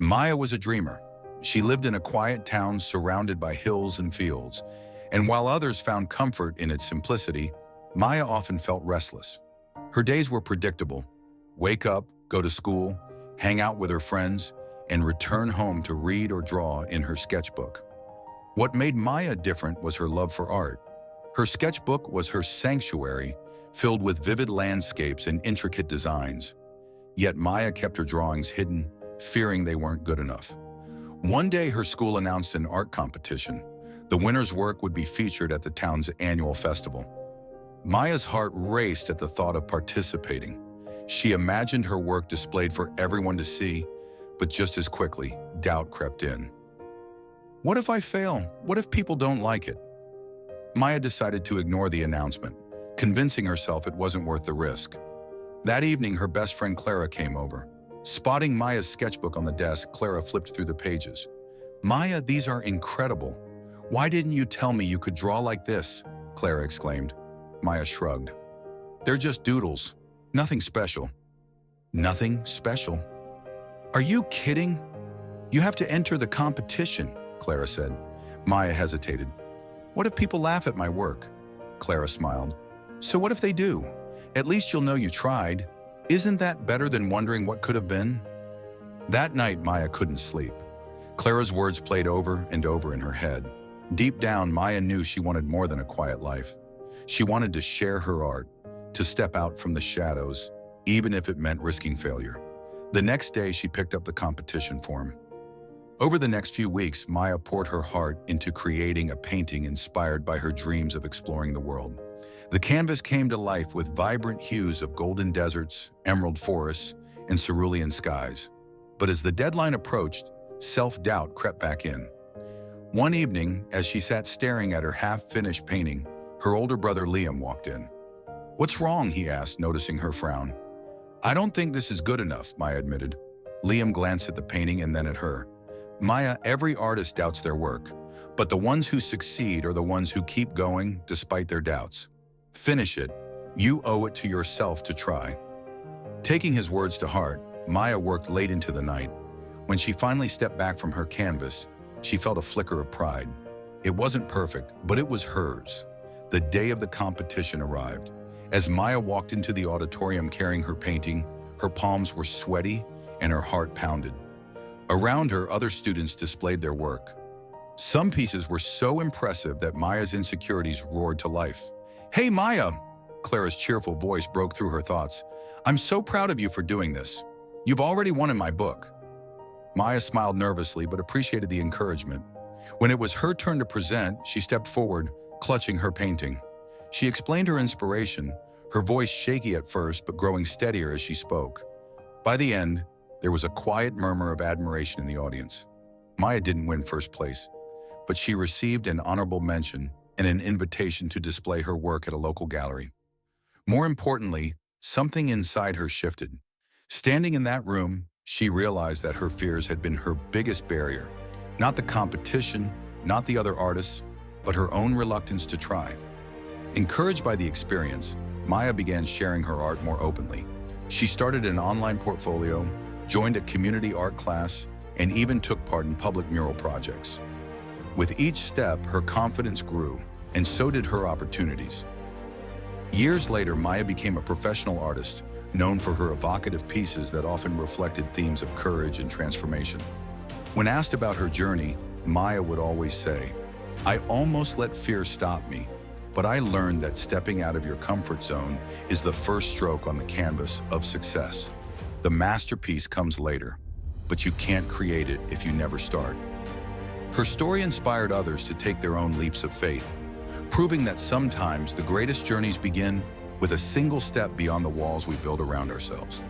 Maya was a dreamer. She lived in a quiet town surrounded by hills and fields, and while others found comfort in its simplicity, Maya often felt restless. Her days were predictable. Wake up, go to school, hang out with her friends, and return home to read or draw in her sketchbook. What made Maya different was her love for art. Her sketchbook was her sanctuary, filled with vivid landscapes and intricate designs. Yet Maya kept her drawings hidden, fearing they weren't good enough. One day, her school announced an art competition. The winner's work would be featured at the town's annual festival. Maya's heart raced at the thought of participating. She imagined her work displayed for everyone to see, but just as quickly, doubt crept in. What if I fail? What if people don't like it? Maya decided to ignore the announcement, convincing herself it wasn't worth the risk. That evening, her best friend Clara came over. Spotting Maya's sketchbook on the desk, Clara flipped through the pages. "Maya, these are incredible. Why didn't you tell me you could draw like this?" Clara exclaimed. Maya shrugged. "They're just doodles. Nothing special." "Nothing special? Are you kidding? You have to enter the competition," Clara said. Maya hesitated. "What if people laugh at my work?" Clara smiled. "So what if they do? At least you'll know you tried. Isn't that better than wondering what could have been?" That night, Maya couldn't sleep. Clara's words played over and over in her head. Deep down, Maya knew she wanted more than a quiet life. She wanted to share her art, to step out from the shadows, even if it meant risking failure. The next day, she picked up the competition form. Over the next few weeks, Maya poured her heart into creating a painting inspired by her dreams of exploring the world. The canvas came to life with vibrant hues of golden deserts, emerald forests, and cerulean skies. But as the deadline approached, self-doubt crept back in. One evening, as she sat staring at her half-finished painting, her older brother Liam walked in. "What's wrong?" he asked, noticing her frown. "I don't think this is good enough," Maya admitted. Liam glanced at the painting and then at her. "Maya, every artist doubts their work, but the ones who succeed are the ones who keep going despite their doubts. Finish it. You owe it to yourself to try." Taking his words to heart, Maya worked late into the night. When she finally stepped back from her canvas, she felt a flicker of pride. It wasn't perfect, but it was hers. The day of the competition arrived. As Maya walked into the auditorium carrying her painting, her palms were sweaty and her heart pounded. Around her, other students displayed their work. Some pieces were so impressive that Maya's insecurities roared to life. "Hey, Maya!" Clara's cheerful voice broke through her thoughts. "I'm so proud of you for doing this. You've already won in my book." Maya smiled nervously but appreciated the encouragement. When it was her turn to present, she stepped forward, clutching her painting. She explained her inspiration, her voice shaky at first but growing steadier as she spoke. By the end, there was a quiet murmur of admiration in the audience. Maya didn't win first place, but she received an honorable mention and an invitation to display her work at a local gallery. More importantly, something inside her shifted. Standing in that room, she realized that her fears had been her biggest barrier. Not the competition, not the other artists, but her own reluctance to try. Encouraged by the experience, Maya began sharing her art more openly. She started an online portfolio, joined a community art class, and even took part in public mural projects. With each step, her confidence grew, and so did her opportunities. Years later, Maya became a professional artist, known for her evocative pieces that often reflected themes of courage and transformation. When asked about her journey, Maya would always say, "I almost let fear stop me, but I learned that stepping out of your comfort zone is the first stroke on the canvas of success. The masterpiece comes later, but you can't create it if you never start." Her story inspired others to take their own leaps of faith, proving that sometimes the greatest journeys begin with a single step beyond the walls we build around ourselves.